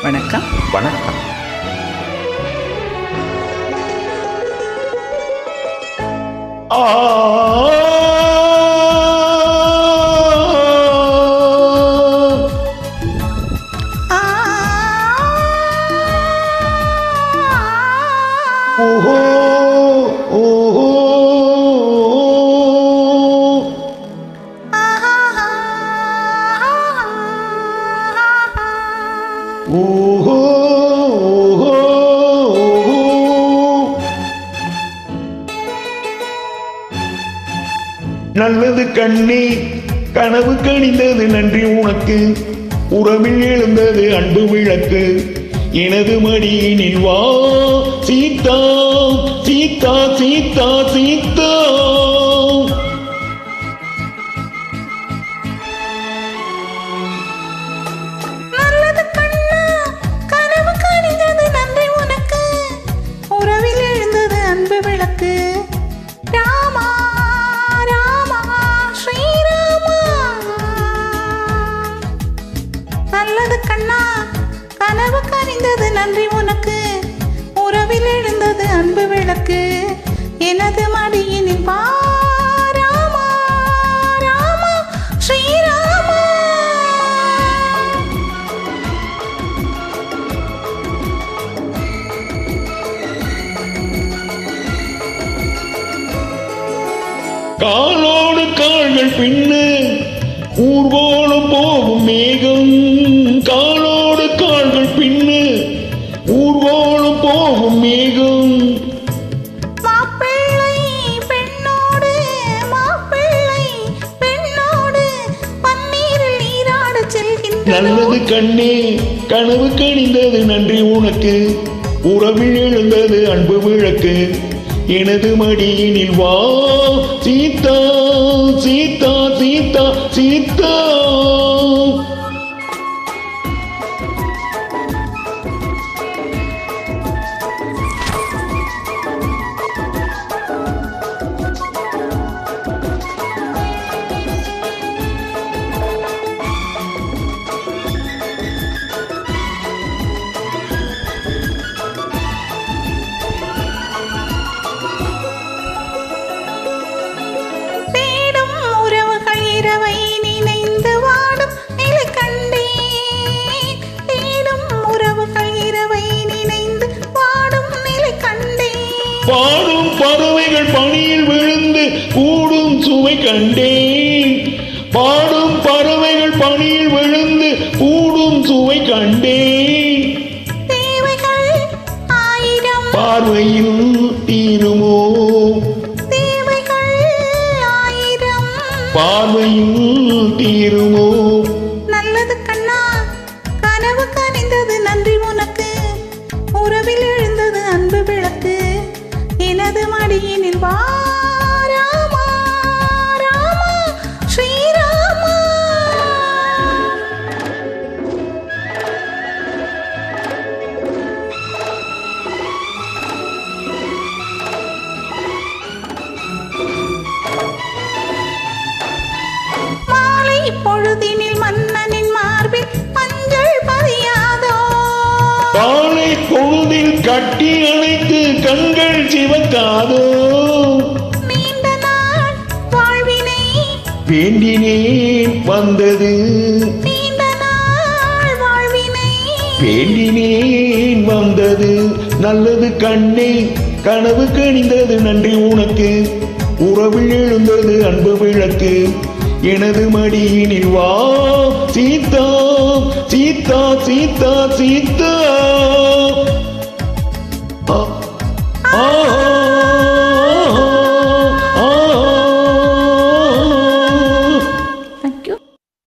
வணக்கம். வணக்கம். ஓஹோ ஓஹோ ஓஹோ நல்லது கண்ணே, கனவு கணிந்தது நன்றி உனக்கு, உறவில் எழுந்தது அன்பு விளக்கு, எனது மடியினில் வா சீதா சீதா சீதா சீதா. நல்லது கண்ணா, கனவு கணிந்தது நன்றி உனக்கு, உறவில் எழுந்தது அன்பு விளக்கு, ராமா ராமா ஸ்ரீராமா. நல்லது கண்ணா, கனவு கணிந்தது நன்றி உனக்கு, உறவில் எழுந்தது அன்பு விளக்கு, எனது மடியினில் வா ராமா ராமா ஸ்ரீராமா. காலோடு கால்கள் பின்னு ஊர்வலம் போகும் மேகம், காலோடு கால்கள் பின்னு ஊர்வலம் போகும் மேகம். மாப்பிள்ளை பெண்ணோடு மாப்பிள்ளை பெண்ணோடு பன்னீரில் நீராட செல்கின்ற நல்லது கண்ணே, கனவு கணிந்தது நன்றி உனக்கு, உறவில் எழுந்தது அன்பு விளக்கு, எனது மடியினில் வா சீதா சீதா சீதா சீதா. தேடும் உறவுகள் இரவை நினைந்து வாடும் நிலை கண்டேன், தேடும் உறவுகள் இரவை நினைந்து வாடும் நிலை கண்டேன், பாடும் பறவைகள் பனியில் விழுந்து கூடும் சுவை கண்டேன், பாடும் பறவைகள் பனியில் விழுந்து கூடும் சுவை கண்டேன். தேவைகள் ஆயிரம் பார்வையில் தீருமோ, தேவைகள் ஆயிரம், பார்வையில் தீருமோ. நல்லது கண்ணா, கனவு கனிந்தது நன்றி உனக்கு, உறவில் எழுந்தது அன்பு விளக்கு, எனது மடியினில் வா ராமா ராமா ஸ்ரீராமா. மாலை பொழுதினில் மன்னனின் மார்பில் மஞ்சள் பதியாதோ, காலை பொழுதில் கட்டி அணைத்து கண்கள் சிவக்காதோ, நீண்ட நாள் வாழ்வினை வேண்டினேன் வந்தது, நீண்ட நாள் வாழ்வினை வேண்டினேன் வந்தது. நல்லது கண்ணே, கனவு கணிந்தது நன்றி உனக்கு, உறவில் எழுந்தது அன்பு விளக்கு, எனது மடியினில் வா சீதா